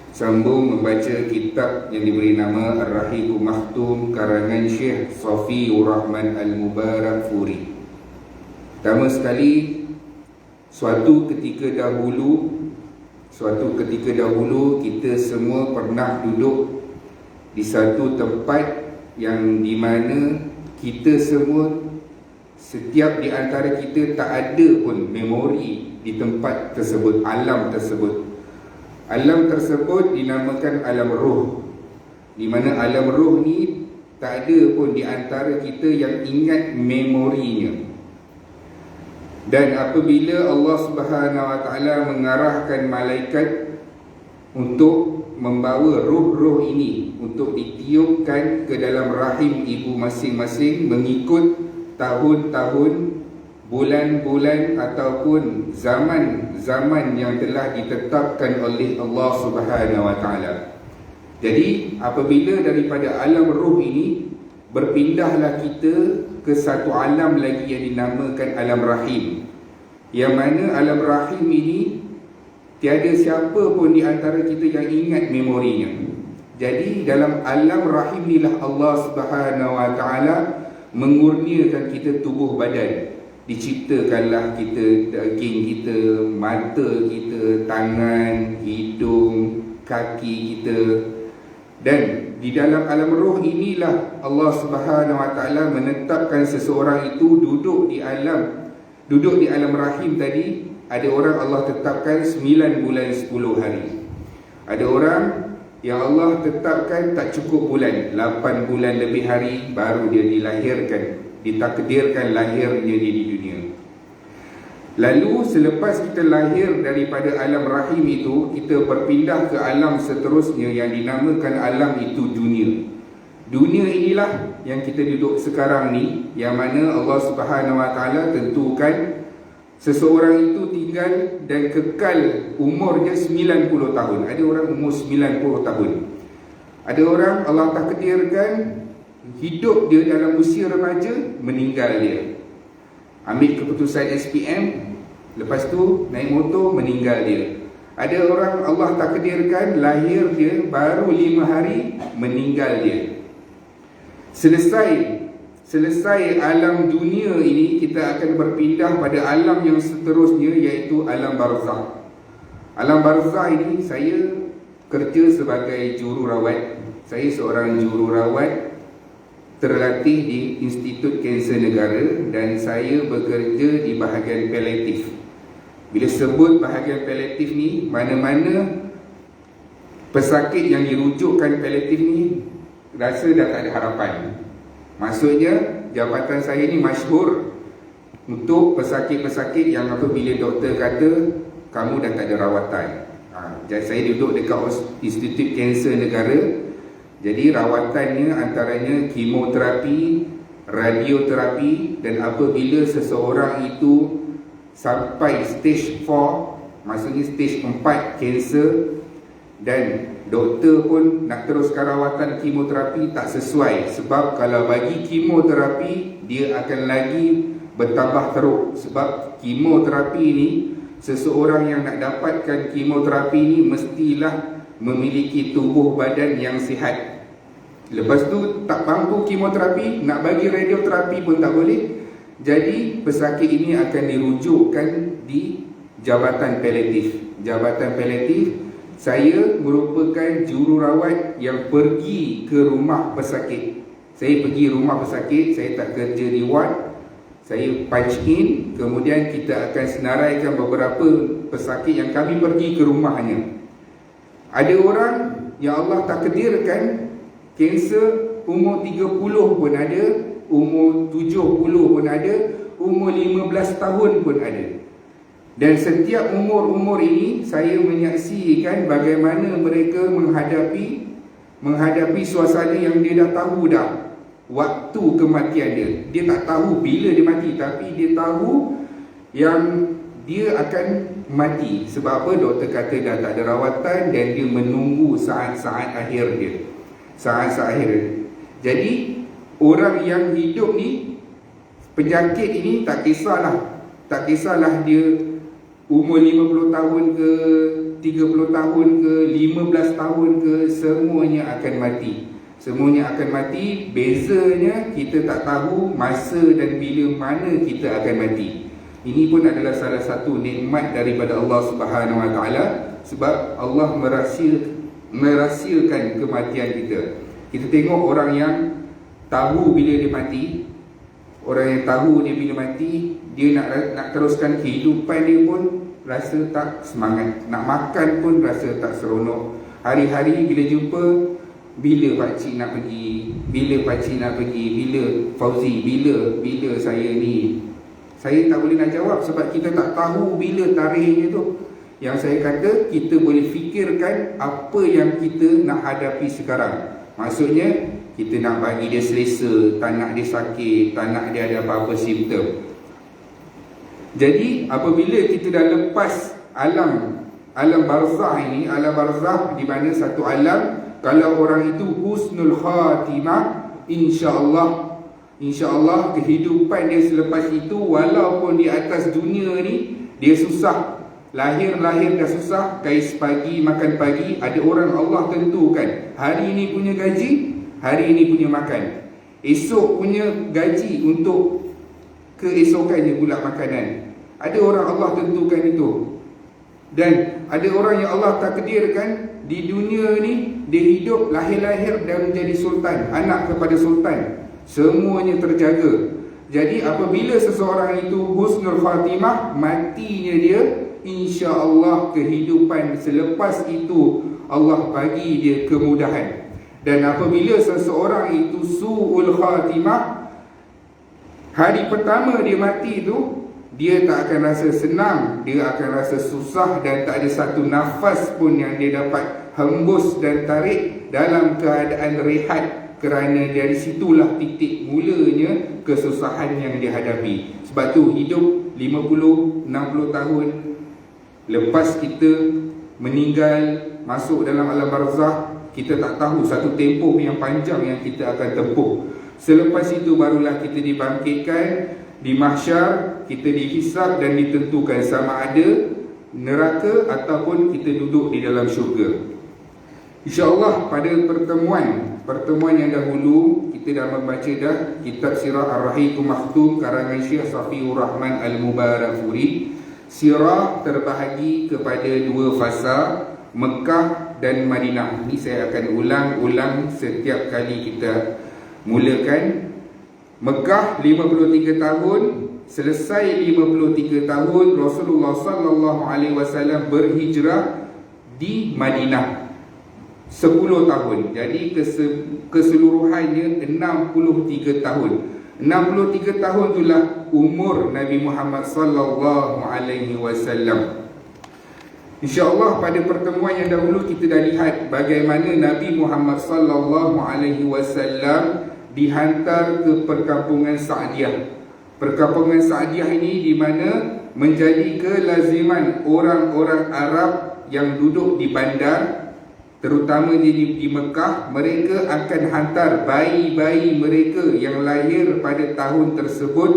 sambung membaca kitab yang diberi nama Ar-Rahiqul Makhtum karangan Syekh Safiur Rahman Al-Mubarakfuri. Pertama sekali, suatu ketika dahulu kita semua pernah duduk di satu tempat yang di mana kita semua, setiap di antara kita tak ada pun memori di tempat tersebut, alam tersebut. Alam tersebut dinamakan alam roh, di mana alam roh ni tak ada pun di antara kita yang ingat memorinya. Dan apabila Allah Subhanahu Wa Taala mengarahkan malaikat untuk membawa roh-roh ini untuk ditiupkan ke dalam rahim ibu masing-masing mengikut tahun-tahun, bulan-bulan ataupun zaman-zaman yang telah ditetapkan oleh Allah Subhanahu Wa Taala. Jadi apabila daripada alam roh ini berpindahlah kita ke satu alam lagi yang dinamakan alam rahim, yang mana alam rahim ini tiada siapa pun di antara kita yang ingat memorinya. Jadi dalam alam rahim inilah Allah Subhanahu Wa Taala mengurniakan kita tubuh badan. Diciptakanlah kita, daging kita, mata kita, tangan, hidung, kaki kita. Dan di dalam alam roh inilah Allah Subhanahu Wa Taala menetapkan seseorang itu duduk di alam rahim tadi. Ada orang Allah tetapkan 9 bulan 10 hari. Ada orang yang Allah tetapkan tak cukup bulan, 8 bulan lebih hari baru dia dilahirkan, ditakdirkan lahirnya dia di dunia. Lalu selepas kita lahir daripada alam rahim itu, kita berpindah ke alam seterusnya yang dinamakan alam itu dunia. Dunia inilah yang kita duduk sekarang ni, yang mana Allah Subhanahu Wa Taala tentukan seseorang itu tinggal dan kekal umurnya 90 tahun. Ada orang umur 90 tahun. Ada orang Allah takdirkan hidup dia dalam usia remaja, meninggal dia. Ambil keputusan SPM, lepas tu naik motor, meninggal dia. Ada orang Allah takdirkan lahir dia baru 5 hari, meninggal dia. Selesai alam dunia ini, kita akan berpindah pada alam yang seterusnya, iaitu alam barzakh. Alam barzakh ini saya kerja sebagai jururawat. Saya seorang jururawat terlatih di Institut Kanser Negara dan saya bekerja di bahagian paliatif. Bila sebut bahagian paliatif ni, mana-mana pesakit yang dirujukkan paliatif ni rasa dah tak ada harapan. Maksudnya jabatan saya ni masyhur untuk pesakit-pesakit yang apabila doktor kata kamu dah tak ada rawatan. Jadi saya duduk dekat Institut Kanser Negara. Jadi rawatannya antaranya kemoterapi, radioterapi, dan apabila seseorang itu sampai stage 4, maksudnya stage 4 kanser, dan doktor pun nak teruskan rawatan kemoterapi tak sesuai, sebab kalau bagi kemoterapi dia akan lagi bertambah teruk. Sebab kemoterapi ni, seseorang yang nak dapatkan kemoterapi ni mestilah memiliki tubuh badan yang sihat. Lepas tu tak mampu kemoterapi, nak bagi radioterapi pun tak boleh. Jadi pesakit ini akan dirujukkan di jabatan paliatif. Jabatan paliatif, saya merupakan jururawat yang pergi ke rumah pesakit. Saya pergi rumah pesakit, saya tak kerja di ward. Saya punch in, kemudian kita akan senaraikan beberapa pesakit yang kami pergi ke rumahnya. Ada orang yang Allah takdirkan kanser umur 30 pun ada, umur 70 pun ada, umur 15 tahun pun ada. Dan setiap umur-umur ini saya menyaksikan bagaimana mereka menghadapi suasana yang dia dah tahu dah waktu kematian dia. Dia tak tahu bila dia mati, tapi dia tahu yang dia akan mati. Sebab apa? Doktor kata dah tak ada rawatan dan dia menunggu saat-saat akhir dia. Saat-saat akhir dia. Jadi orang yang hidup ni, penyakit ini tak kisahlah dia umur 50 tahun ke 30 tahun ke, 15 tahun ke, semuanya akan mati. Semuanya akan mati. Bezanya kita tak tahu masa dan bila mana kita akan mati. Ini pun adalah salah satu nikmat daripada Allah Subhanahu Wa Taala, sebab Allah merahsiakan kematian kita. Kita tengok orang yang tahu bila dia mati, orang yang tahu dia bila mati, dia nak teruskan kehidupan dia pun rasa tak semangat, nak makan pun rasa tak seronok. Hari-hari bila jumpa, bila pakcik nak pergi, bila pakcik nak pergi, bila Fauzi, bila saya ni. Saya tak boleh nak jawab sebab kita tak tahu bila tarikhnya tu. Yang saya kata, kita boleh fikirkan apa yang kita nak hadapi sekarang. Maksudnya, kita nak bagi dia selesa, tak nak dia sakit, tak nak dia ada apa-apa simptom. Jadi, apabila kita dah lepas alam barzah ini, alam barzah di mana satu alam, kalau orang itu husnul khatimah, InsyaAllah kehidupan dia selepas itu, walaupun di atas dunia ni dia susah, lahir dah susah, kais pagi, makan pagi, ada orang Allah tentukan hari ini punya gaji, hari ini punya makan, esok punya gaji untuk keesokannya pula makanan. Ada orang Allah tentukan itu. Dan ada orang yang Allah takdirkan di dunia ni dia hidup, lahir-lahir dan menjadi sultan, anak kepada sultan. Semuanya terjaga. Jadi apabila seseorang itu husnul khatimah, matinya dia, insya-Allah kehidupan selepas itu Allah bagi dia kemudahan. Dan apabila seseorang itu su'ul khatimah, hari pertama dia mati itu, dia tak akan rasa senang, dia akan rasa susah dan tak ada satu nafas pun yang dia dapat hembus dan tarik dalam keadaan rehat. Kerana dari situlah titik mulanya kesusahan yang dihadapi. Sebab tu hidup 50, 60 tahun lepas kita meninggal, masuk dalam alam barzah, kita tak tahu satu tempoh yang panjang yang kita akan tempuh. Selepas itu barulah kita dibangkitkan di mahsyar, kita dihisab dan ditentukan sama ada neraka ataupun kita duduk di dalam syurga. InsyaAllah pada pertemuan yang dahulu kita dah membaca dah kitab Sirah Ar-Rahiqul Makhtum karangan Syekh Safiur Rahman Al-Mubarakfuri. Sirah terbahagi kepada dua fasa, Mekah dan Madinah. Ini saya akan ulang-ulang setiap kali kita mulakan. Mekah 53 tahun, selesai 53 tahun Rasulullah sallallahu alaihi wasallam berhijrah di Madinah 10 tahun. Jadi keseluruhannya 63 tahun. 63 tahun itulah umur Nabi Muhammad sallallahu alaihi wasallam. InsyaAllah pada pertemuan yang dahulu kita dah lihat bagaimana Nabi Muhammad sallallahu alaihi wasallam dihantar ke perkampungan Sa'diyah. Perkampungan Sa'diyah ini di mana menjadi kelaziman orang-orang Arab yang duduk di bandar, terutama di Mekah. Mereka akan hantar bayi-bayi mereka yang lahir pada tahun tersebut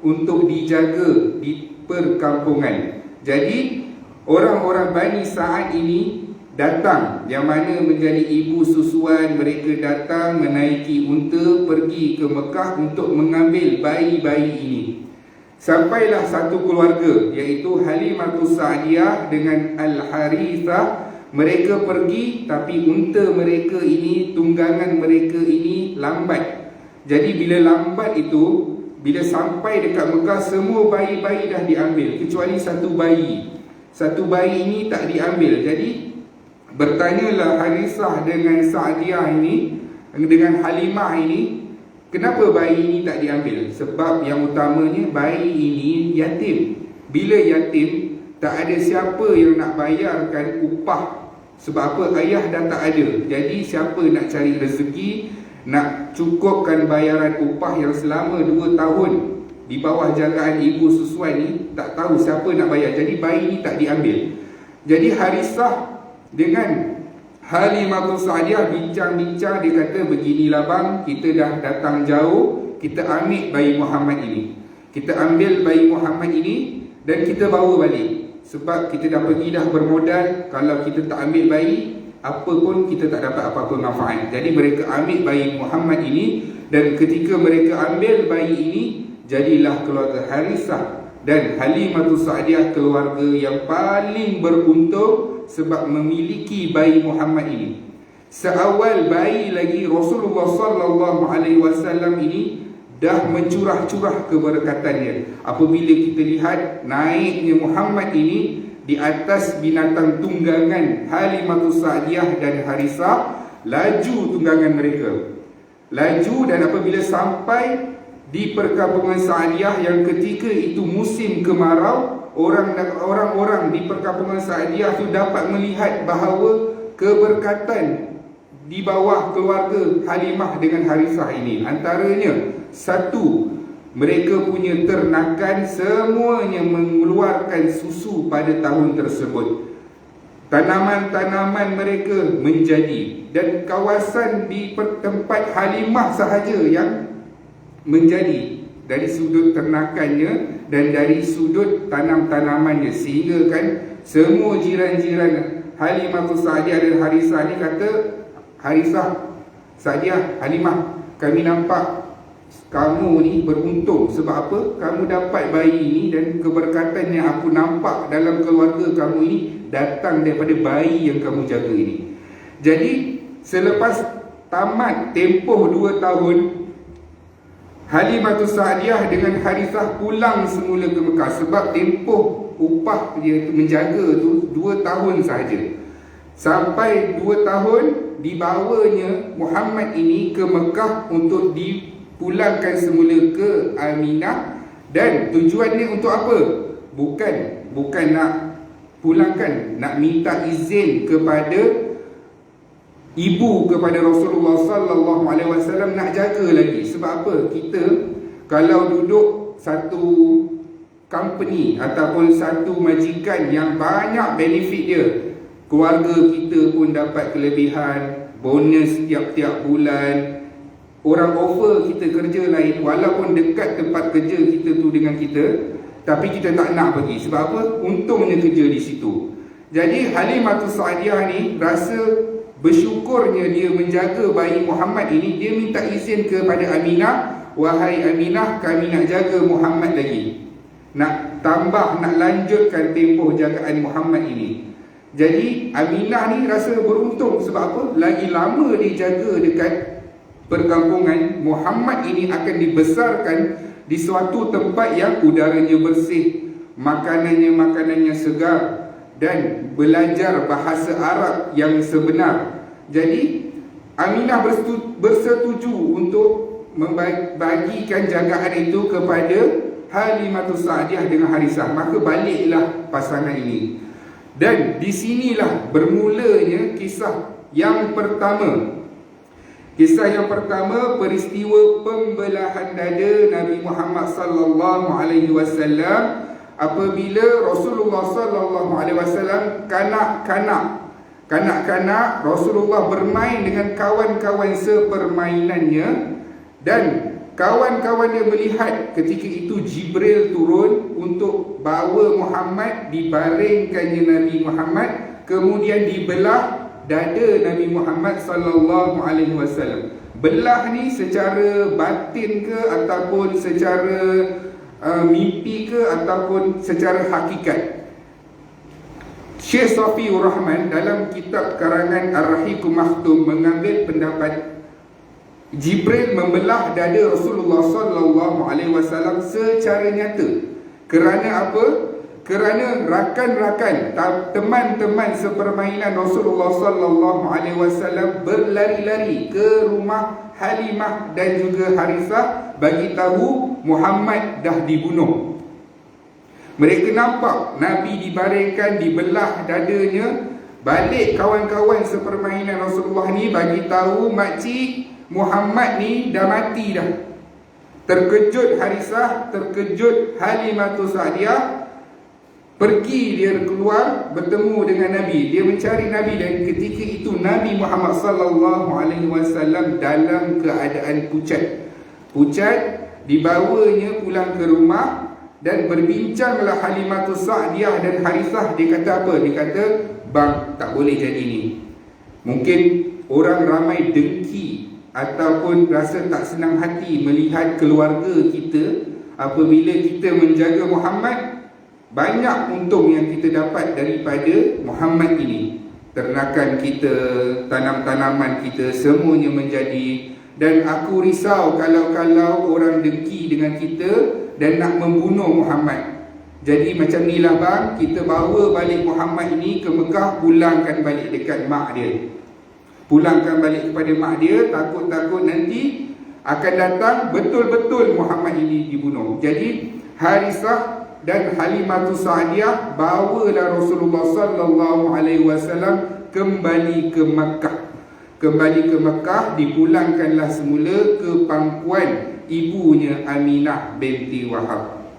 untuk dijaga di perkampungan. Jadi orang-orang Bani Sa'ad ini datang, yang mana menjadi ibu susuan, mereka datang menaiki unta pergi ke Mekah untuk mengambil bayi-bayi ini. Sampailah satu keluarga, iaitu Halimatus Sa'diyah dengan Al-Harithah. Mereka pergi, tapi unta mereka ini, tunggangan mereka ini lambat. Jadi bila lambat itu, bila sampai dekat Mekah, semua bayi-bayi dah diambil, kecuali satu bayi. Satu bayi ini tak diambil. Jadi bertanyalah Harithah dengan Sa'diyah ini, dengan Halimah ini, kenapa bayi ini tak diambil? Sebab yang utamanya bayi ini yatim. Bila yatim, tak ada siapa yang nak bayarkan upah. Sebab apa? Ayah dah tak ada. Jadi siapa nak cari rezeki, nak cukupkan bayaran upah yang selama 2 tahun di bawah jagaan ibu susuan ni, tak tahu siapa nak bayar. Jadi bayi ni tak diambil. Jadi Harithah dengan Halimatus Sa'diyah bincang-bincang. Dia kata, beginilah bang, kita dah datang jauh, kita ambil bayi Muhammad ini. Kita ambil bayi Muhammad ini dan kita bawa balik. Sebab kita dah pergi dah bermodal, kalau kita tak ambil bayi, apa pun kita tak dapat apa-apa manfaat. Jadi mereka ambil bayi Muhammad ini, dan ketika mereka ambil bayi ini, jadilah keluarga Harisah dan Halimatus Sa'diyah keluarga yang paling beruntung sebab memiliki bayi Muhammad ini. Seawal bayi lagi, Rasulullah sallallahu alaihi wasallam ini dah mencurah-curah keberkatannya. Apabila kita lihat naiknya Muhammad ini di atas binatang tunggangan Halimatus Sa'diyah dan Harisah, laju tunggangan mereka. Laju, dan apabila sampai di perkampungan Sa'diyah yang ketika itu musim kemarau, orang-orang di perkampungan Sa'diyah itu dapat melihat bahawa keberkatan di bawah keluarga Halimah dengan Harisah ini. Antaranya, satu, mereka punya ternakan semuanya mengeluarkan susu pada tahun tersebut. Tanaman-tanaman mereka menjadi, dan kawasan di tempat Halimah sahaja yang menjadi dari sudut ternakannya dan dari sudut tanam-tanamannya, sehingga kan semua jiran-jiran Halimatus Sa'diyah dan Harisah ni kata, Harisah, Sa'diyah, Halimah, kami nampak kamu ni beruntung. Sebab apa? Kamu dapat bayi ini, dan keberkatan yang aku nampak dalam keluarga kamu ini datang daripada bayi yang kamu jaga ini. Jadi selepas tamat tempoh 2 tahun, Halimatus Sa'diyah dengan Harisah pulang semula ke Mekah. Sebab tempoh upah dia menjaga tu 2 tahun sahaja. Sampai 2 tahun dibawanya Muhammad ini ke Mekah untuk dipulangkan semula ke Aminah. Dan tujuannya untuk apa? Bukan nak pulangkan, nak minta izin kepada ibu kepada Rasulullah sallallahu alaihi wasallam nak jaga lagi. Sebab apa? Kita kalau duduk satu company ataupun satu majikan yang banyak benefit dia, keluarga kita pun dapat kelebihan, bonus tiap-tiap bulan, orang offer kita kerja lain walaupun dekat tempat kerja kita tu dengan kita, tapi kita tak nak pergi. Sebab apa? Untungnya kerja di situ. Jadi Halimatus Sa'diyah ni rasa bersyukurnya dia menjaga bayi Muhammad ini. Dia minta izin kepada Aminah, wahai Aminah, kami nak jaga Muhammad lagi, nak tambah, nak lanjutkan tempoh jagaan Muhammad ini. Jadi Aminah ni rasa beruntung. Sebab apa? Lagi lama dia jaga dekat perkampungan, Muhammad ini akan dibesarkan di suatu tempat yang udaranya bersih, makanannya segar, dan belajar bahasa Arab yang sebenar. Jadi Aminah bersetuju untuk membagikan jagaan itu kepada Halimatus Sa'diyah dengan Harisah. Maka baliklah pasangan ini. Dan di sinilah bermulanya kisah yang pertama. Kisah yang pertama, peristiwa pembelahan dada Nabi Muhammad sallallahu alaihi wasallam apabila Rasulullah sallallahu alaihi wasallam kanak-kanak Rasulullah bermain dengan kawan-kawan sepermainannya, dan kawan-kawannya melihat ketika itu Jibril turun untuk bawa Muhammad, dibaringkannya Nabi Muhammad, kemudian dibelah dada Nabi Muhammad sallallahu alaihi wasallam. Belah ni secara batin ke ataupun secara mimpi ke ataupun secara hakikat? Syekh Safiur Rahman dalam kitab karangan Ar-Rahiqul Makhtum mengambil pendapat Jibril membelah dada Rasulullah sallallahu alaihi wasallam secara nyata. Kerana apa? Kerana rakan-rakan, teman-teman sepermainan Rasulullah sallallahu alaihi wasallam berlari-lari ke rumah Halimah dan juga Harisah bagi tahu Muhammad dah dibunuh. Mereka nampak Nabi dibaringkan, dibelah dadanya. Balik kawan-kawan sepermainan Rasulullah ni bagi tahu makcik Muhammad ni dah mati dah. Terkejut Harisah, terkejut Halimatus Sa'diyah. Pergi dia keluar bertemu dengan Nabi. Dia mencari Nabi, dan ketika itu Nabi Muhammad sallallahu alaihi wasallam dalam keadaan pucat. Dibawanya pulang ke rumah, Dan berbincanglah Halimatus Sa'diyah dan Harithah. Dia kata apa? Dia kata, bang, tak boleh jadi ni. Mungkin orang ramai dengki ataupun rasa tak senang hati melihat keluarga kita apabila kita menjaga Muhammad. Banyak untung yang kita dapat daripada Muhammad ini. Ternakan kita, tanam-tanaman kita, semuanya menjadi. Dan aku risau kalau orang dengki dengan kita dan nak membunuh Muhammad. Jadi macam inilah bang, kita bawa balik Muhammad ini ke Mekah, pulangkan balik dekat mak dia. Pulangkan balik kepada mak dia, takut-takut nanti akan datang betul-betul Muhammad ini dibunuh. Jadi Harithah dan Halimatus Sa'diyah bawalah Rasulullah sallallahu alaihi wasallam kembali ke Mekah. Kembali ke Mekah, dipulangkanlah semula ke pangkuan ibunya Aminah binti Wahab.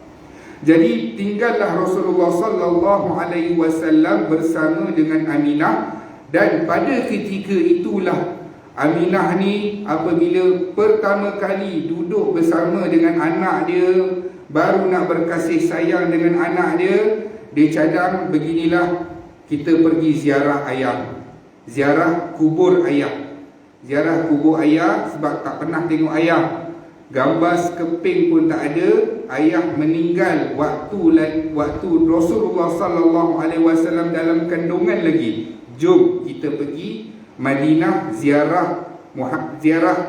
Jadi tinggallah Rasulullah sallallahu alaihi wasallam bersama dengan Aminah, dan pada ketika itulah Aminah ni apabila pertama kali duduk bersama dengan anak dia, baru nak berkasih sayang dengan anak dia, dia cadang beginilah, kita pergi ziarah ayah. Ziarah kubur ayah. Ziarah kubur ayah sebab tak pernah tengok ayah. Gambar sekeping pun tak ada. Ayah meninggal waktu Rasulullah sallallahu alaihi wasallam dalam kandungan lagi. Jom kita pergi Madinah ziarah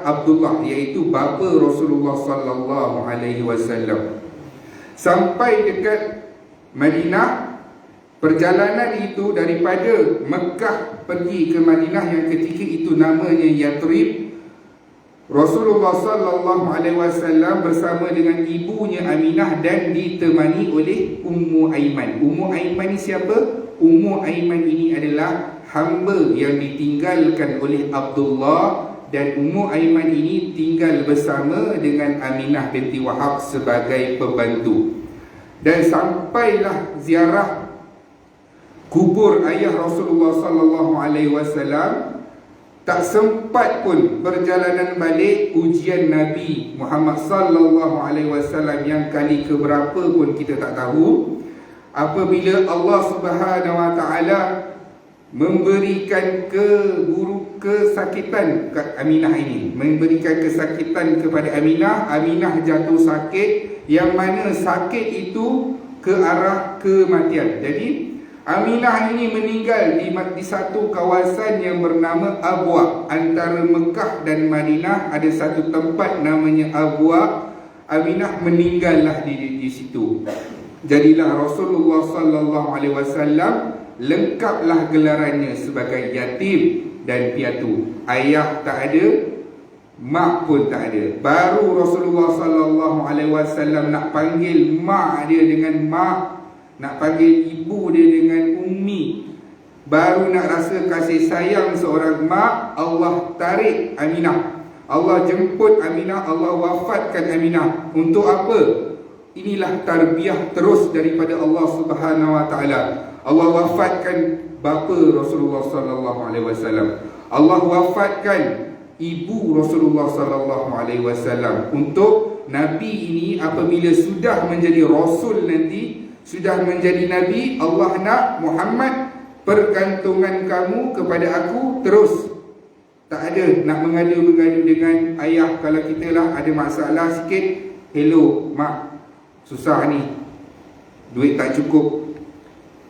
Abdullah, iaitu bapa Rasulullah sallallahu alaihi wasallam. Sampai dekat Madinah, perjalanan itu daripada Mekah pergi ke Madinah yang ketika itu namanya Yathrib, Rasulullah sallallahu alaihi wasallam bersama dengan ibunya Aminah dan ditemani oleh Ummu Aiman. Ummu Aiman ni siapa? Ummu Aiman ini adalah hamba yang ditinggalkan oleh Abdullah, dan Ummu Aiman ini tinggal bersama dengan Aminah binti Wahab sebagai pembantu. Dan sampailah ziarah kubur ayah Rasulullah sallallahu alaihi wasallam, tak sempat pun perjalanan balik ujian Nabi Muhammad sallallahu alaihi wasallam yang kali keberapa pun kita tak tahu, apabila Allah Subhanahu wa taala memberikan kesakitan ke Aminah ini, memberikan kesakitan kepada Aminah. Aminah jatuh sakit, yang mana sakit itu ke arah kematian. Jadi Aminah ini meninggal di satu kawasan yang bernama Abwa. Antara Mekah dan Madinah ada satu tempat namanya Abwa. Aminah meninggallah di situ. Jadilah Rasulullah sallallahu alaihi wasallam lengkaplah gelarannya sebagai yatim dan piatu. Ayah tak ada, mak pun tak ada. Baru Rasulullah sallallahu alaihi wasallam nak panggil mak dia dengan mak, nak panggil ibu dia dengan ummi, baru nak rasa kasih sayang seorang mak, Allah tarik Aminah. Allah jemput Aminah, Allah wafatkan Aminah. Untuk apa? Inilah tarbiyah terus daripada Allah Subhanahu wa taala. Allah wafatkan bapa Rasulullah sallallahu alaihi wasallam. Allah wafatkan ibu Rasulullah sallallahu alaihi wasallam. Untuk Nabi ini apabila sudah menjadi rasul nanti, sudah menjadi Nabi, Allah nak, Muhammad, pergantungan kamu kepada aku terus. Tak ada nak mengadu-mengadu dengan ayah. Kalau kita lah ada masalah sikit, hello mak, susah ni, duit tak cukup.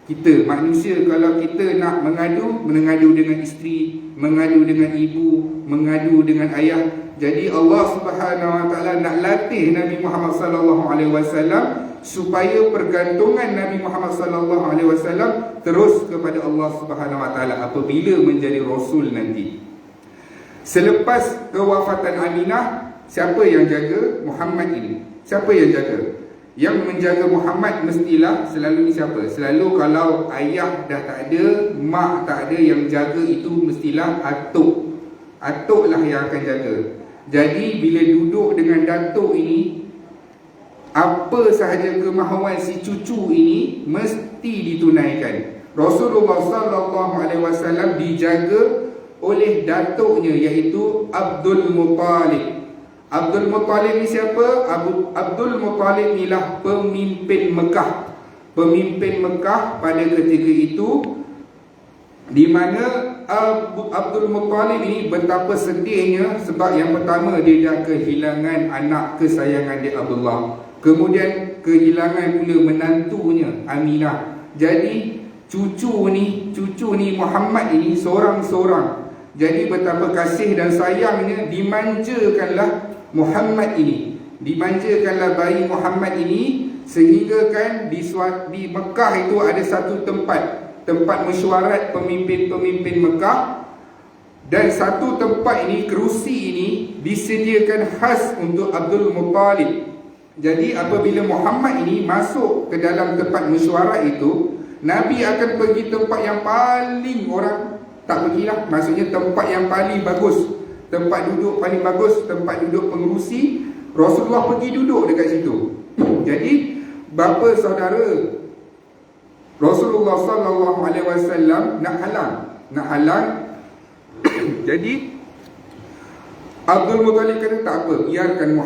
Kita manusia, kalau kita nak mengadu dengan isteri, mengadu dengan ibu, mengadu dengan ayah. Jadi Allah Subhanahu wa taala nak latih Nabi Muhammad sallallahu alaihi wasallam supaya pergantungan Nabi Muhammad sallallahu alaihi wasallam terus kepada Allah Subhanahu wa taala apabila menjadi rasul nanti. Selepas kewafatan Aminah, siapa yang jaga Muhammad ini? Siapa yang jaga? Yang menjaga Muhammad mestilah selalu ni siapa? Selalu kalau ayah dah tak ada, mak tak ada, yang jaga itu mestilah atuk. Atuk lah yang akan jaga. Jadi bila duduk dengan datuk ini, apa sahaja kemahuan si cucu ini mesti ditunaikan. Rasulullah sallallahu alaihi wasallam dijaga oleh datuknya, iaitu Abdul Muttalib. Abdul Muttalib ni siapa? Abdul Muttalib inilah pemimpin Mekah. Pemimpin Mekah pada ketika itu, di mana Abdul Muttalib ini betapa sedihnya sebab yang pertama dia dah kehilangan anak kesayangan dia Abdullah. Kemudian kehilangan pula menantunya Aminah. Jadi cucu ni Muhammad ini seorang-seorang. Jadi betapa kasih dan sayangnya dimanjakanlah Muhammad ini. Dimanjakanlah bayi Muhammad ini sehingga kan di Mekah itu ada satu tempat mesyuarat pemimpin-pemimpin Mekah, dan satu tempat ini, kerusi ini disediakan khas untuk Abdul Muttalib. Jadi apabila Muhammad ini masuk ke dalam tempat mesyuarat itu, Nabi akan pergi tempat yang paling orang tak pergilah, maksudnya tempat yang paling bagus, tempat duduk paling bagus, tempat duduk pengerusi. Rasulullah pergi duduk dekat situ. Jadi bapa saudara Rasulullah sallallahu alaihi wasallam nak halang. Jadi Abdul Muttalib kata tak apa, biarkan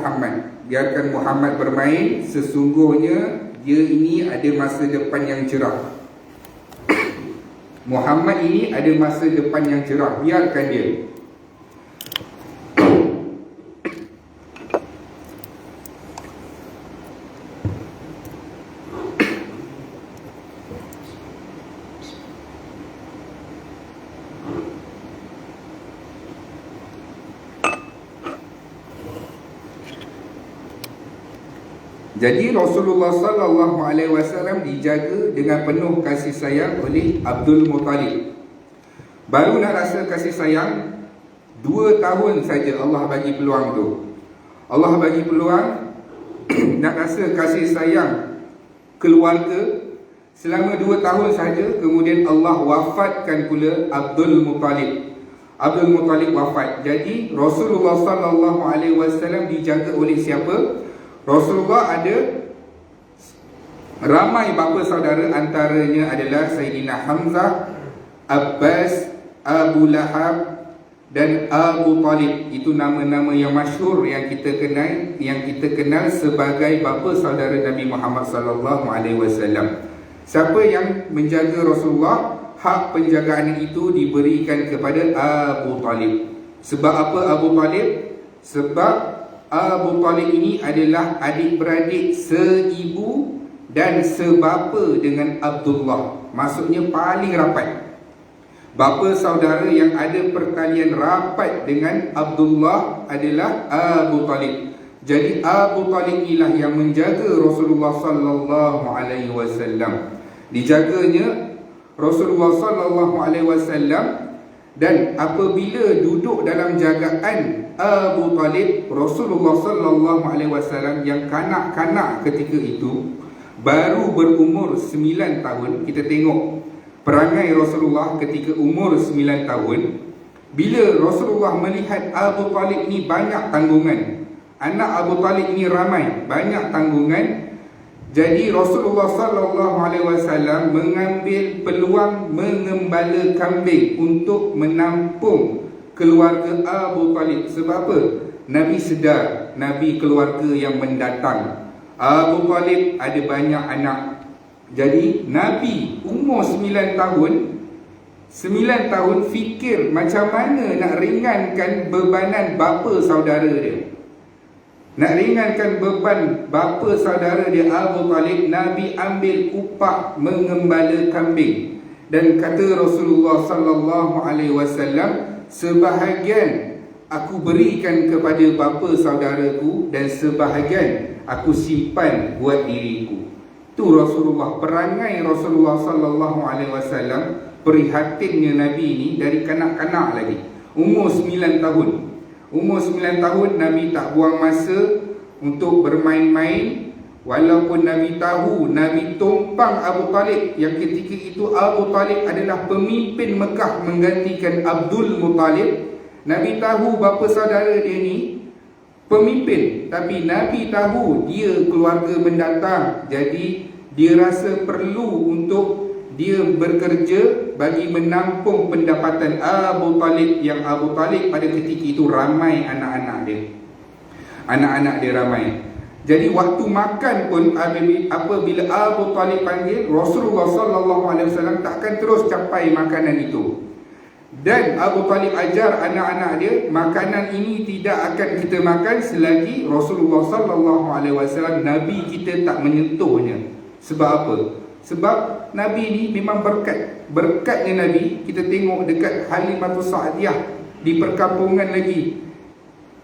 Muhammad bermain. Sesungguhnya dia ini ada masa depan yang cerah. Muhammad ini ada masa depan yang cerah, biarkan dia. Jadi Rasulullah sallallahu alaihi wasallam dijaga dengan penuh kasih sayang oleh Abdul Muttalib. Baru nak rasa kasih sayang 2 tahun saja Allah bagi peluang tu. Allah bagi peluang nak rasa kasih sayang keluarga selama 2 tahun saja. Kemudian Allah wafatkan pula Abdul Muttalib. Abdul Muttalib wafat. Jadi Rasulullah sallallahu alaihi wasallam dijaga oleh siapa? Rasulullah ada ramai bapa saudara, antaranya adalah Sayyidina Hamzah, Abbas, Abu Lahab dan Abu Talib. Itu nama-nama yang masyhur yang kita kenal sebagai bapa saudara Nabi Muhammad sallallahu alaihi wasallam. Siapa yang menjaga Rasulullah, hak penjagaan itu diberikan kepada Abu Talib. Sebab apa Abu Talib? Sebab Abu Talib ini adalah adik-beradik seibu dan sebapa dengan Abdullah. Maksudnya paling rapat. Bapa saudara yang ada pertalian rapat dengan Abdullah adalah Abu Talib. Jadi Abu Talib inilah yang menjaga Rasulullah sallallahu alaihi wasallam. Dijaganya Rasulullah sallallahu alaihi wasallam. Dan apabila duduk dalam jagaan Abu Talib, Rasulullah sallallahu alaihi wasallam yang kanak-kanak ketika itu baru berumur 9 tahun. Kita tengok perangai Rasulullah ketika umur 9 tahun. Bila Rasulullah melihat Abu Talib ni banyak tanggungan, anak Abu Talib ni ramai, banyak tanggungan, jadi Rasulullah sallallahu alaihi wasallam mengambil peluang mengembala kambing untuk menampung keluarga Abu Talib. Sebab apa? Nabi sedar Nabi keluarga yang mendatang. Abu Talib ada banyak anak. Jadi Nabi umur 9 tahun fikir macam mana nak ringankan bebanan bapa saudara dia. Nak ringankan beban bapa saudara dia Abu Talib, Nabi ambil upah mengembala kambing. Dan kata Rasulullah sallallahu alaihi wasallam, sebahagian aku berikan kepada bapa saudaraku dan sebahagian aku simpan buat diriku. Tu Rasulullah, perangai Rasulullah sallallahu alaihi wasallam, prihatinnya Nabi ini dari kanak-kanak lagi. Umur 9 tahun. Umur 9 tahun Nabi tak buang masa untuk bermain-main. Walaupun Nabi tahu Nabi tumpang Abu Talib, yang ketika itu Abu Talib adalah pemimpin Mekah menggantikan Abdul Muttalib. Nabi tahu bapa saudara dia ni pemimpin, tapi Nabi tahu dia keluarga mendatang. Jadi dia rasa perlu untuk dia bekerja bagi menampung pendapatan Abu Talib, yang Abu Talib pada ketika itu ramai anak-anak dia. anak-anak dia ramai. Jadi waktu makan pun apabila Abu Talib panggil, Rasulullah sallallahu alaihi wasallam takkan terus capai makanan itu. Dan Abu Talib ajar anak-anak dia, makanan ini tidak akan kita makan selagi Rasulullah sallallahu alaihi wasallam, Nabi kita, tak menyentuhnya. Sebab apa? Sebab Nabi ni memang berkat. Berkatnya Nabi, kita tengok dekat Halimatus Sa'diyah di perkampungan lagi,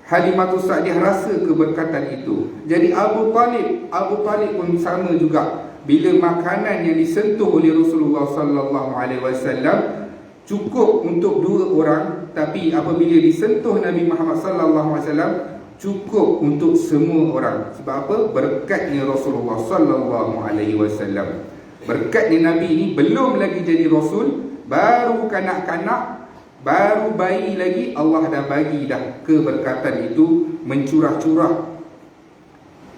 Halimatus Sa'diyah rasa keberkatan itu. Jadi Abu Talib pun sama juga. Bila makanan yang disentuh oleh Rasulullah sallallahu alaihi wasallam cukup untuk 2 orang, tapi apabila disentuh Nabi Muhammad sallallahu alaihi wasallam cukup untuk semua orang. Sebab apa? Berkatnya Rasulullah sallallahu alaihi wasallam. Berkatnya Nabi ini belum lagi jadi Rasul, baru kanak-kanak, baru bayi lagi, Allah dah bagi dah keberkatan itu mencurah-curah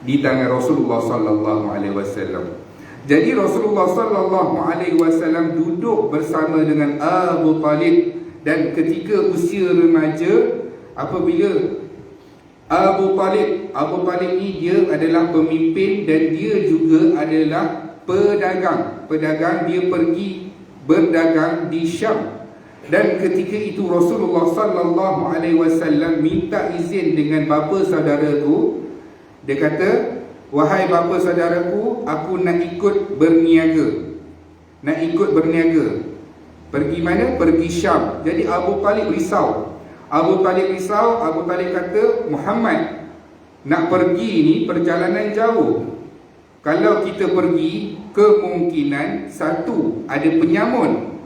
di tangan Rasulullah sallallahu alaihi wasallam. Jadi Rasulullah sallallahu alaihi wasallam duduk bersama dengan Abu Talib, dan ketika usia remaja, apabila Abu Talib ni dia adalah pemimpin dan dia juga adalah pedagang. Dia pergi berdagang di Syam. Dan ketika itu Rasulullah sallallahu alaihi wasallam minta izin dengan bapa saudaraku. Dia kata, "Wahai bapa saudaraku, aku nak ikut berniaga." Pergi mana? Pergi Syam. Jadi Abu Talib risau. Abu Talib kata, "Muhammad, nak pergi ni perjalanan jauh. Kalau kita pergi, kemungkinan satu, ada penyamun,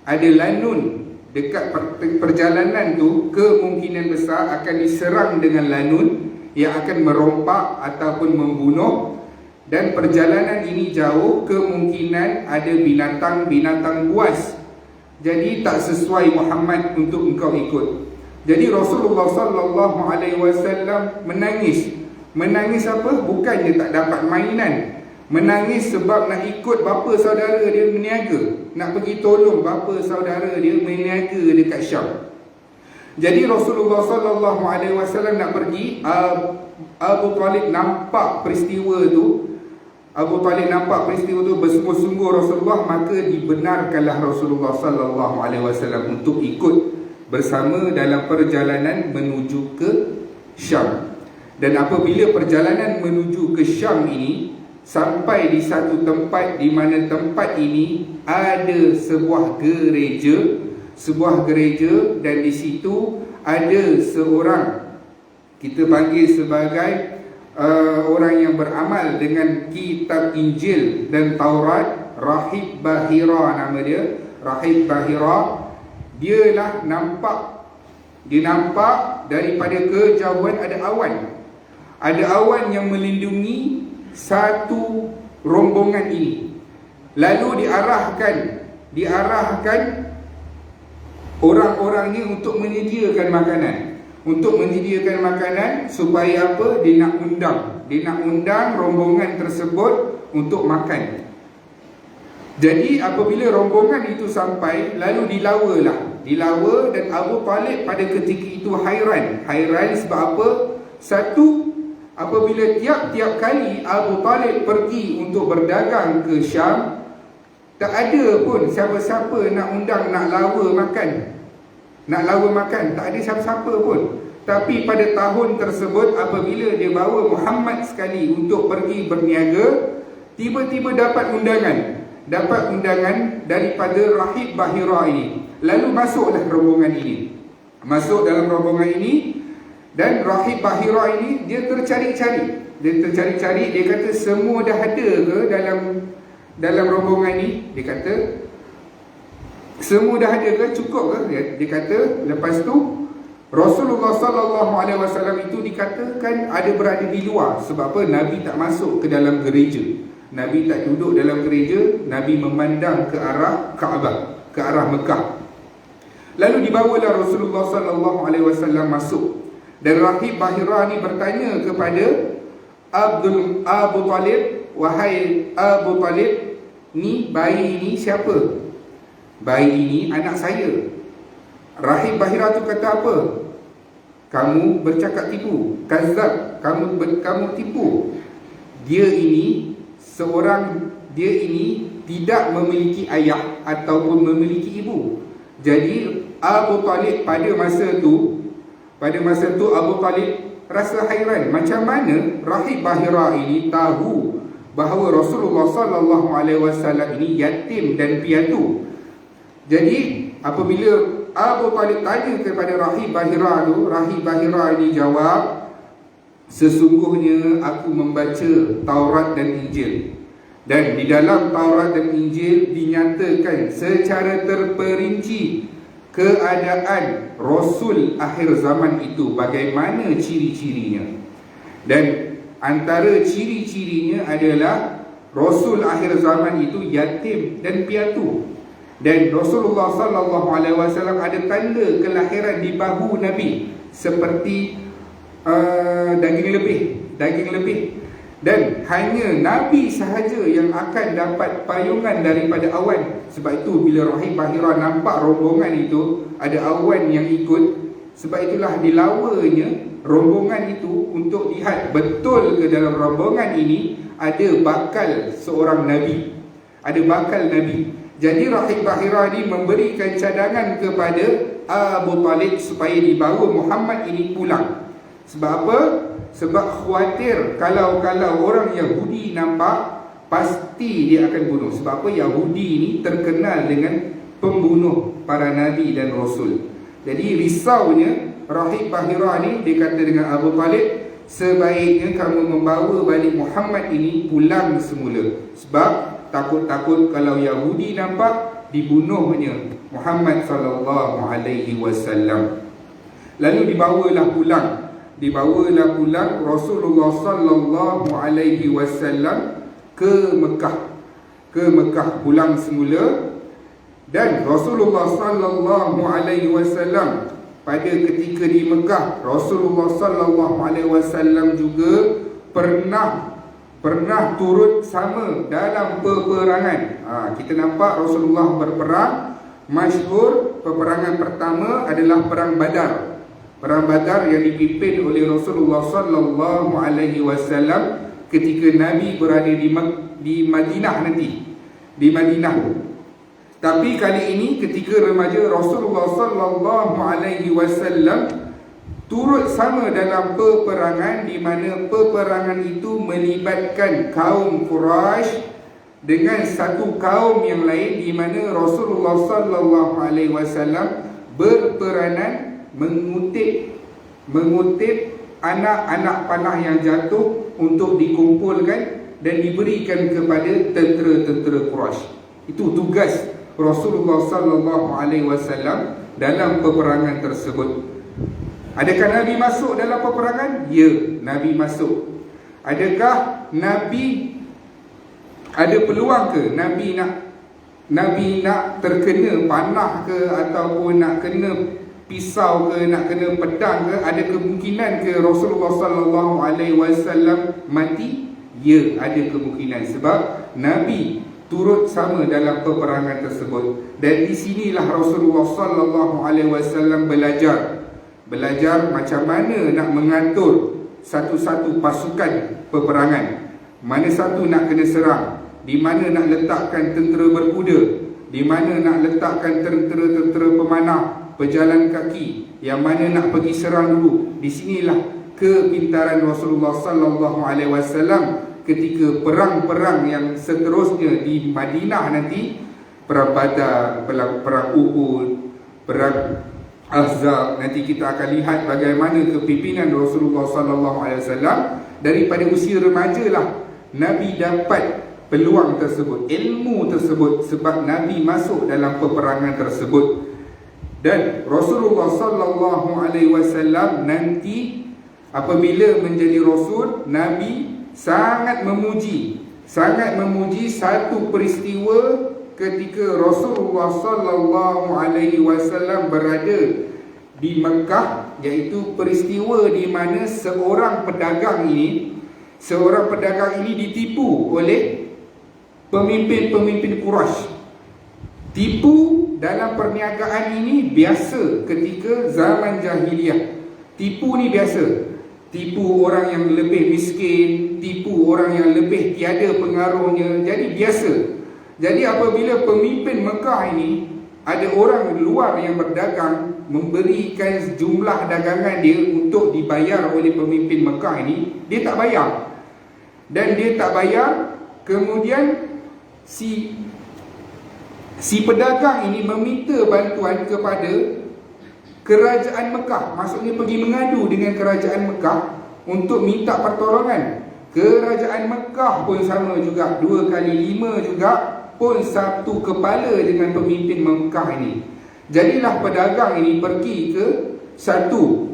ada lanun dekat perjalanan tu, kemungkinan besar akan diserang dengan lanun yang akan merompak ataupun membunuh. Dan perjalanan ini jauh, kemungkinan ada binatang buas. Jadi tak sesuai Muhammad untuk engkau ikut." Jadi Rasulullah sallallahu alaihi wasallam menangis. Menangis apa? Bukannya tak dapat mainan. Menangis sebab nak ikut bapa saudara dia berniaga, nak pergi tolong bapa saudara dia berniaga dekat Syam. Jadi Rasulullah sallallahu alaihi wasallam nak pergi. Abu Talib nampak peristiwa tu. Bersungguh-sungguh Rasulullah, maka dibenarkanlah Rasulullah sallallahu alaihi wasallam untuk ikut bersama dalam perjalanan menuju ke Syam. Dan apabila perjalanan menuju ke Syam ini sampai di satu tempat, di mana tempat ini ada sebuah gereja, dan di situ ada seorang, kita panggil sebagai orang yang beramal dengan kitab Injil dan Taurat, Rahib Bahira nama dia. Rahib Bahira, dia nampak daripada kejauhan ada awan yang melindungi satu rombongan ini. Lalu diarahkan orang-orang ni untuk menyediakan makanan supaya apa? Dia nak undang rombongan tersebut untuk makan. Jadi apabila rombongan itu sampai, lalu dilawa, dan Abu Talib pada ketika itu hairan sebab apa? Satu, apabila tiap-tiap kali Abu Talib pergi untuk berdagang ke Syam, tak ada pun siapa-siapa nak lawa makan, tak ada siapa-siapa pun. Tapi pada tahun tersebut, apabila dia bawa Muhammad sekali untuk pergi berniaga, tiba-tiba dapat undangan daripada Rahib Bahira ini. Lalu masuklah dalam rombongan ini. Dan Rahib Bahira ini dia tercari-cari. Dia kata, "Semua dah ada ke dalam rombongan ini?" Dia kata, "Semua dah ada ke? Cukup ke?" Dia kata, lepas tu Rasulullah sallallahu alaihi wasallam itu dikatakan ada berada di luar. Sebab apa? Nabi tak masuk ke dalam gereja. Nabi tak duduk dalam gereja. Nabi memandang ke arah Kaabah, ke arah Mekah. Lalu dibawalah Rasulullah sallallahu alaihi wasallam masuk. Dan Rahib Bahira ni bertanya kepada Abu Talib, "Wahai Abu Talib, ni bayi ini siapa?" "Bayi ini anak saya." Rahib Bahira tu kata apa? kamu bercakap tipu. Kazab, kamu tipu. Dia ini tidak memiliki ayah ataupun memiliki ibu. Jadi Abu Talib pada masa tu Abu Talib rasa hairan, macam mana rahib Bahira ini tahu bahawa Rasulullah sallallahu alaihi wasallam ini yatim dan piatu. Jadi apabila Abu Talib tanya kepada rahib Bahira tu, rahib Bahira ini jawab, sesungguhnya aku membaca Taurat dan Injil, dan di dalam Taurat dan Injil dinyatakan secara terperinci keadaan Rasul akhir zaman itu, bagaimana ciri-cirinya. Dan antara ciri-cirinya adalah Rasul akhir zaman itu yatim dan piatu. Dan Rasulullah sallallahu alaihi wasallam ada tanda kelahiran di bahu Nabi seperti daging lebih. Dan hanya Nabi sahaja yang akan dapat payungan daripada awan. Sebab itu bila rahib Bahira nampak rombongan itu ada awan yang ikut, sebab itulah dilawanya rombongan itu untuk lihat betul ke dalam rombongan ini ada bakal seorang Nabi, ada bakal Nabi. Jadi rahib Bahira ini memberikan cadangan kepada Abu Talib supaya dibawa Muhammad ini pulang. Sebab apa? Sebab khawatir kalau orang Yahudi nampak, pasti dia akan bunuh. Sebab apa? Yahudi ini terkenal dengan pembunuh para nabi dan rasul. Jadi risaunya rahib Bahira ni, dia kata dengan Abu Talib, sebaiknya kamu membawa balik Muhammad ini pulang semula. Sebab takut-takut kalau Yahudi nampak, dibunuhnya Muhammad sallallahu alaihi wasallam. Lalu dibawalah pulang Rasulullah sallallahu alaihi wasallam ke Mekah pulang semula. Dan Rasulullah sallallahu alaihi wasallam pada ketika di Mekah, Rasulullah sallallahu alaihi wasallam juga pernah turut sama dalam peperangan. Kita nampak Rasulullah berperang. Masyhur peperangan pertama adalah perang Badar. Perang Badar yang dipimpin oleh Rasulullah sallallahu alaihi wasallam ketika Nabi berada di Madinah nanti. Di Madinah. Tapi kali ini ketika remaja Rasulullah sallallahu alaihi wasallam turut sama dalam peperangan, di mana peperangan itu melibatkan kaum Quraisy dengan satu kaum yang lain, di mana Rasulullah sallallahu alaihi wasallam berperanan mengutip anak-anak panah yang jatuh untuk dikumpulkan dan diberikan kepada tentera-tentera Quraisy. Itu tugas Rasulullah sallallahu alaihi wasallam dalam peperangan tersebut. Adakah Nabi masuk dalam peperangan? Ya, Nabi masuk. Adakah Nabi ada peluang ke Nabi nak terkena panah ke, ataupun nak kena pisau ke, nak kena pedang ke? Ada kemungkinan ke Rasulullah sallallahu alaihi wasallam mati? Ya, ada kemungkinan, sebab Nabi turut sama dalam peperangan tersebut. Dan di sinilah Rasulullah sallallahu alaihi wasallam belajar macam mana nak mengatur satu-satu pasukan peperangan. Mana satu nak kena serang, di mana nak letakkan tentera berkuda, di mana nak letakkan tentera-tentera pemanah, pejalan kaki, yang mana nak pergi serang dulu. Di sinilah kepintaran Rasulullah sallallahu alaihi wasallam ketika perang-perang yang seterusnya di Madinah nanti, perang Badar, perang Uhud, perang Ahzab. Nanti kita akan lihat bagaimana kepimpinan Rasulullah sallallahu alaihi wasallam. Daripada usia remaja lah Nabi dapat peluang tersebut, ilmu tersebut, sebab Nabi masuk dalam peperangan tersebut. Dan Rasulullah sallallahu alaihi wasallam nanti apabila menjadi rasul, Nabi sangat memuji satu peristiwa ketika Rasulullah sallallahu alaihi wasallam berada di Mekah, iaitu peristiwa di mana seorang pedagang ini ditipu oleh pemimpin-pemimpin Quraisy. Tipu dalam perniagaan ini biasa ketika zaman jahiliyah. Tipu ni biasa. Tipu orang yang lebih miskin, tipu orang yang lebih tiada pengaruhnya. Jadi biasa. Jadi apabila pemimpin Mekah ini, ada orang luar yang berdagang, memberikan jumlah dagangan dia untuk dibayar oleh pemimpin Mekah ini, dia tak bayar. Dan dia tak bayar, kemudian si pedagang ini meminta bantuan kepada kerajaan Mekah. Maksudnya pergi mengadu dengan kerajaan Mekah untuk minta pertolongan. Kerajaan Mekah pun sama juga, 2 kali 5 juga pun satu kepala dengan pemimpin Mekah ini. Jadilah pedagang ini pergi ke satu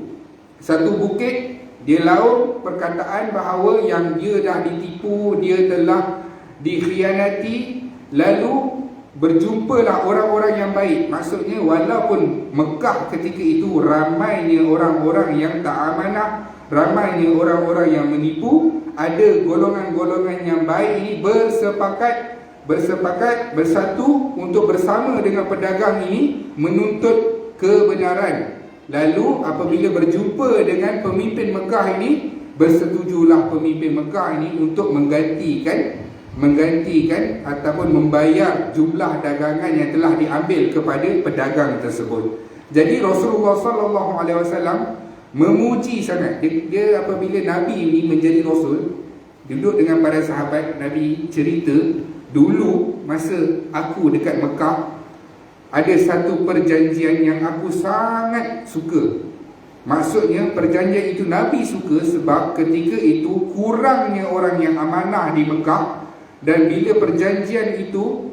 bukit. Dia laut perkataan bahawa yang dia dah ditipu, dia telah dikhianati. Lalu berjumpalah orang-orang yang baik. Maksudnya walaupun Mekah ketika itu ramainya orang-orang yang tak amanah, ramainya orang-orang yang menipu, ada golongan-golongan yang baik ini bersepakat bersatu untuk bersama dengan pedagang ini menuntut kebenaran. Lalu apabila berjumpa dengan pemimpin Mekah ini, bersetujulah pemimpin Mekah ini untuk menggantikan ataupun membayar jumlah dagangan yang telah diambil kepada pedagang tersebut. Jadi Rasulullah SAW memuji sangat. Dia apabila Nabi ini menjadi Rasul, duduk dengan para sahabat, Nabi cerita, dulu masa aku dekat Mekah, ada satu perjanjian yang aku sangat suka. Maksudnya perjanjian itu Nabi suka sebab ketika itu kurangnya orang yang amanah di Mekah. Dan bila perjanjian itu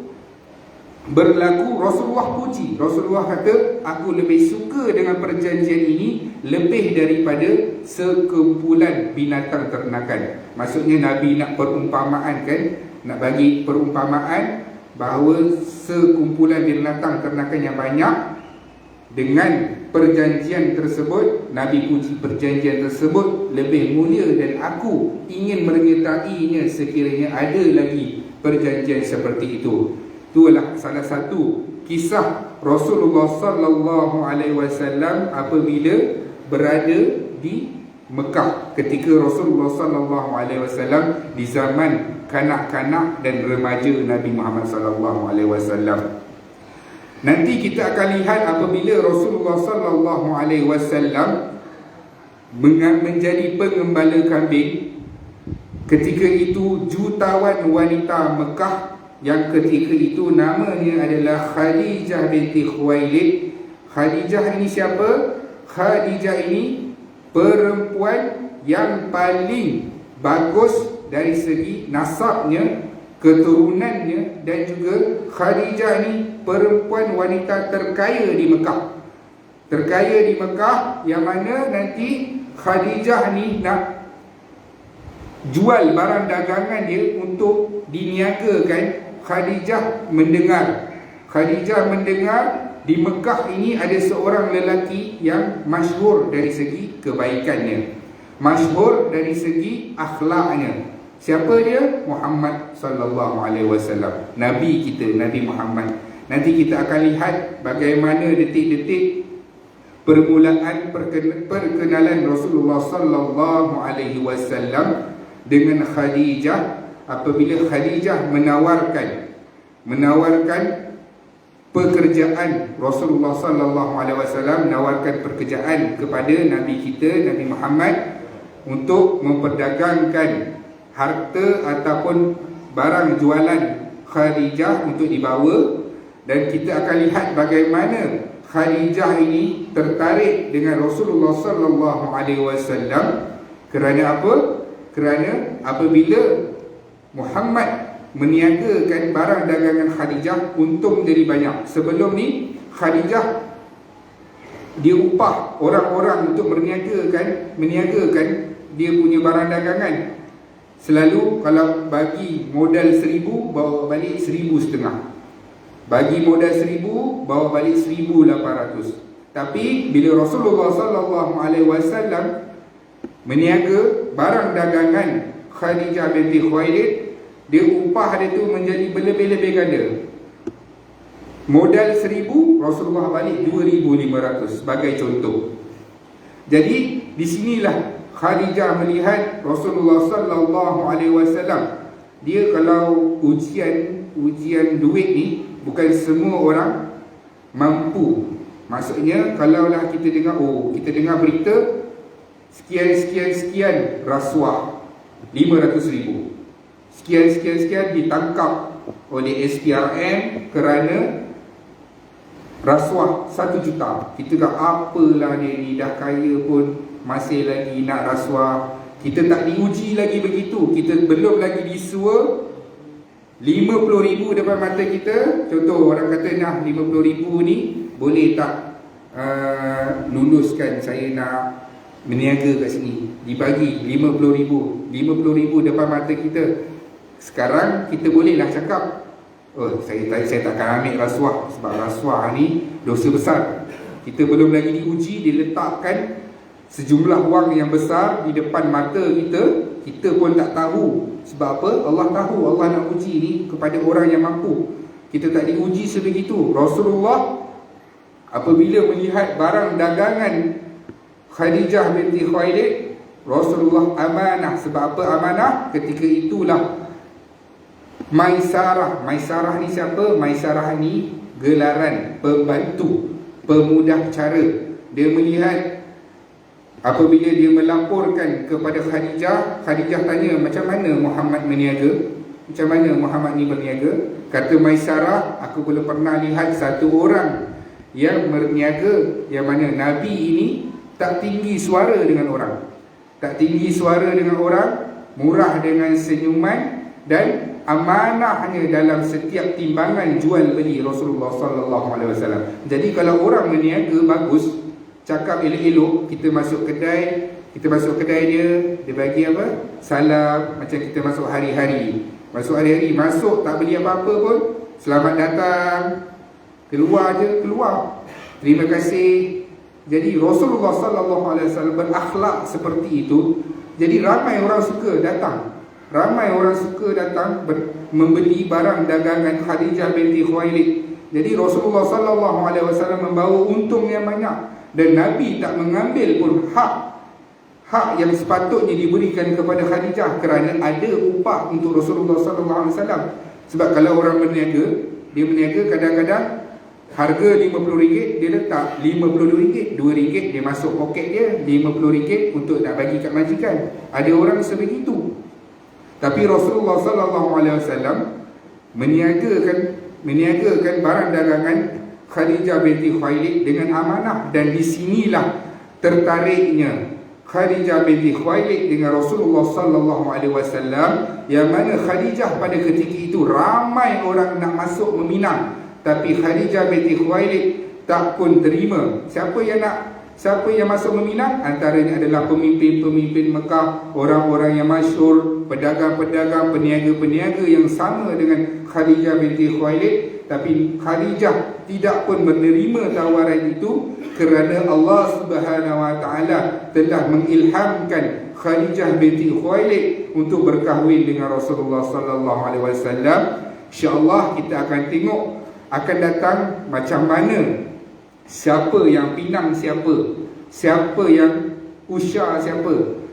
berlaku, Rasulullah puji. Rasulullah kata, aku lebih suka dengan perjanjian ini lebih daripada sekumpulan binatang ternakan. Maksudnya Nabi nak perumpamaan kan, nak bagi perumpamaan bahawa sekumpulan binatang ternakan yang banyak. Dengan perjanjian tersebut, Nabi puji perjanjian tersebut lebih mulia dan aku ingin menyertainya sekiranya ada lagi perjanjian seperti itu. Itulah salah satu kisah Rasulullah SAW apabila berada di Mekah, ketika Rasulullah SAW di zaman kanak-kanak dan remaja Nabi Muhammad SAW. Nanti kita akan lihat apabila Rasulullah SAW menjadi pengembala kambing. Ketika itu jutawan wanita Mekah yang ketika itu namanya adalah Khadijah binti Khuwailid. Khadijah ini siapa? Khadijah ini perempuan yang paling bagus dari segi nasabnya, keturunannya, dan juga Khadijah ni perempuan wanita terkaya di Mekah. Terkaya di Mekah, yang mana nanti Khadijah ni nak jual barang dagangan dia untuk diniagakan. Khadijah mendengar di Mekah ini ada seorang lelaki yang masyhur dari segi kebaikannya, masyhur dari segi akhlaknya. Siapa dia? Muhammad sallallahu alaihi wasallam, Nabi kita, Nabi Muhammad. Nanti kita akan lihat bagaimana detik-detik permulaan perkenalan Rasulullah sallallahu alaihi wasallam dengan Khadijah. Apabila Khadijah menawarkan pekerjaan, Rasulullah sallallahu alaihi wasallam menawarkan pekerjaan kepada Nabi kita, Nabi Muhammad, untuk memperdagangkan harta ataupun barang jualan Khadijah untuk dibawa. Dan kita akan lihat bagaimana Khadijah ini tertarik dengan Rasulullah sallallahu alaihi wasallam. Kerana apa? Kerana apabila Muhammad meniagakan barang dagangan Khadijah, untung menjadi banyak. Sebelum ni Khadijah dia upah orang-orang untuk meniagakan dia punya barang dagangan. Selalu kalau bagi modal 1,000, bawa balik 1,500. Bagi modal 1,000, bawa balik 1,800. Tapi bila Rasulullah sallallahu alaihi wasallam meniaga barang dagangan Khadijah binti Khuwailid, dia upah dia tu menjadi berlebih-lebih ganda. Modal 1,000, Rasulullah balik 2,500 sebagai contoh. Jadi di sinilah Khadijah melihat Rasulullah sallallahu alaihi wasallam. Dia kalau ujian duit ni bukan semua orang mampu. Maksudnya kalaulah kita dengar berita sekian rasuah 500,000, sekian ditangkap oleh SPRM kerana rasuah 1 juta. Kita dah apalah dia ni, dah kaya pun masih lagi nak rasuah. Kita tak diuji lagi begitu, kita belum lagi disua 50,000 depan mata kita. Contoh orang kata nah 50,000 ni boleh tak luluskan, saya nak berniaga kat sini, dibagi 50,000 depan mata kita. Sekarang kita bolehlah cakap, saya takkan ambil rasuah, sebab rasuah ni dosa besar. Kita belum lagi diuji, diletakkan sejumlah wang yang besar di depan mata kita. Kita pun tak tahu. Sebab apa? Allah tahu. Allah nak uji ni kepada orang yang mampu. Kita tak diuji sebegitu. Rasulullah apabila melihat barang dagangan Khadijah binti Khuwailid, Rasulullah amanah. Sebab apa amanah? Ketika itulah Maisarah ni siapa? Maisarah ni gelaran pembantu, pemudah cara. Dia melihat apabila dia melaporkan kepada Khadijah, Khadijah tanya macam mana Muhammad berniaga, macam mana Muhammad ni berniaga. Kata Maisarah, aku belum pernah lihat satu orang yang berniaga yang mana Nabi ini tak tinggi suara dengan orang, murah dengan senyuman, dan amanahnya dalam setiap timbangan jual beli Rasulullah sallallahu alaihi wasallam. Jadi kalau orang berniaga bagus, cakap elok-elok, kita masuk kedai dia bagi apa? Salam. Macam kita masuk hari-hari, masuk tak beli apa-apa pun, selamat datang, keluar, terima kasih. Jadi Rasulullah sallallahu alaihi wasallam berakhlak seperti itu. Jadi ramai orang suka datang membeli barang dagangan Khadijah binti Khuwailid. Jadi Rasulullah sallallahu alaihi wasallam membawa untung yang banyak, dan Nabi tak mengambil pun hak yang sepatutnya diberikan kepada Khadijah, kerana ada upah untuk Rasulullah sallallahu alaihi wasallam. Sebab kalau orang berniaga, dia berniaga kadang-kadang harga RM50, dia letak RM52, RM2 dia masuk poket dia, RM50 untuk nak bagi kat majikan. Ada orang sebegitu. Tapi Rasulullah sallallahu alaihi wasallam meniagakan barang dagangan Khadijah binti Khuwailid dengan amanah. Dan di sinilah tertariknya Khadijah binti Khuwailid dengan Rasulullah sallallahu alaihi wasallam, yang mana Khadijah pada ketika itu ramai orang nak masuk meminang, tapi Khadijah binti Khuwailid tak pun terima. Siapa yang masuk meminang? Antaranya adalah pemimpin-pemimpin Mekah, orang-orang yang masyhur, pedagang-pedagang, peniaga-peniaga yang sama dengan Khadijah binti Khuwailid. Tapi Khadijah tidak pun menerima tawaran itu, kerana Allah Subhanahu wa taala telah mengilhamkan Khadijah binti Khuwailid untuk berkahwin dengan Rasulullah sallallahu alaihi wasallam. Insya-Allah kita akan tengok akan datang macam mana, siapa yang pinang siapa yang usya siapa.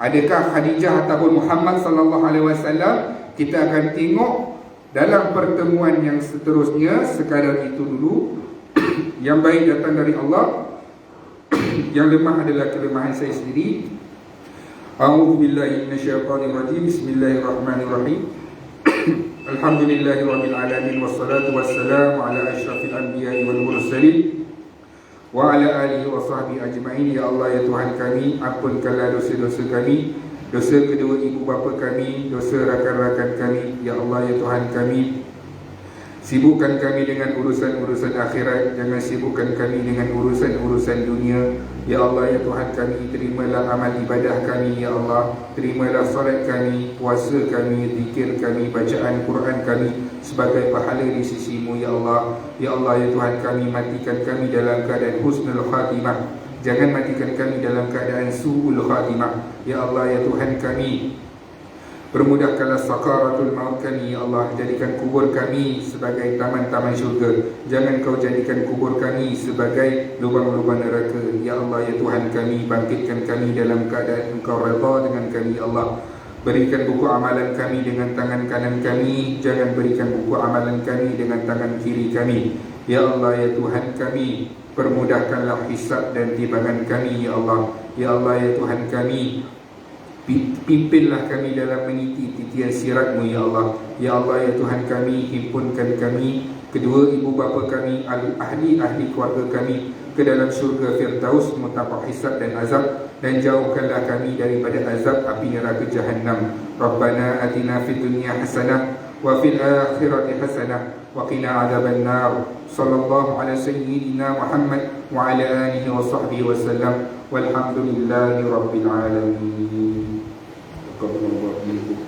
Adakah Khadijah ataupun Muhammad sallallahu alaihi wasallam? Kita akan tengok dalam pertemuan yang seterusnya. Sekadar itu dulu. Yang baik datang dari Allah, yang lemah adalah kelemahan saya sendiri. A'udzubillahi minasyaitonir rajim. Bismillahirrahmanirrahim. Alhamdulillahirabbil alamin, wassalatu wassalamu ala asyrafil anbiya'i wal mursalin wa ala alihi wa sahbihi ajma'in. Ya Allah, ya Tuhan kami, ampunkanlah dosa-dosa kami, dosa kedua ibu bapa kami, dosa rakan-rakan kami. Ya Allah, ya Tuhan kami, sibukkan kami dengan urusan-urusan akhirat, jangan sibukkan kami dengan urusan-urusan dunia. Ya Allah, ya Tuhan kami, terimalah amal ibadah kami. Ya Allah, terimalah solat kami, puasa kami, zikir kami, bacaan Quran kami sebagai pahala di sisi-Mu. Ya Allah, ya Allah, ya Tuhan kami, matikan kami dalam keadaan husnul khatimah, jangan matikan kami dalam keadaan su'ul khatimah. Ya Allah, ya Tuhan kami, Permudahkanlah sakaratul maut kami ya Allah. Jadikan kubur kami sebagai taman-taman syurga. Jangan kau jadikan kubur kami sebagai lubang-lubang neraka. Ya Allah ya Tuhan kami, bangkitkan kami dalam keadaan Engkau redha dengan kami ya Allah. Berikan buku amalan kami dengan tangan kanan kami. Jangan berikan buku amalan kami dengan tangan kiri kami. Ya Allah ya Tuhan kami, permudahkanlah hisab dan timbangan kami ya Allah. Ya Allah ya Tuhan kami, pimpinlah kami dalam meniti titian sirat-Mu ya Allah. Ya Allah ya Tuhan kami, himpunkan kami, kedua ibu bapa kami, ahli-ahli keluarga kami ke dalam syurga Firdaus tanpa hisab dan azab, dan jauhkanlah kami daripada azab api neraka Jahannam. Rabbana atina fid dunya hasanah wa fil akhirati hasanah wa qina adzaban nar. Sallallahu ala sayyidina Muhammad wa ala alihi wa sahbihi wa sallam. Walhamdulillahi rabbil alamin. Qaballahu minkum.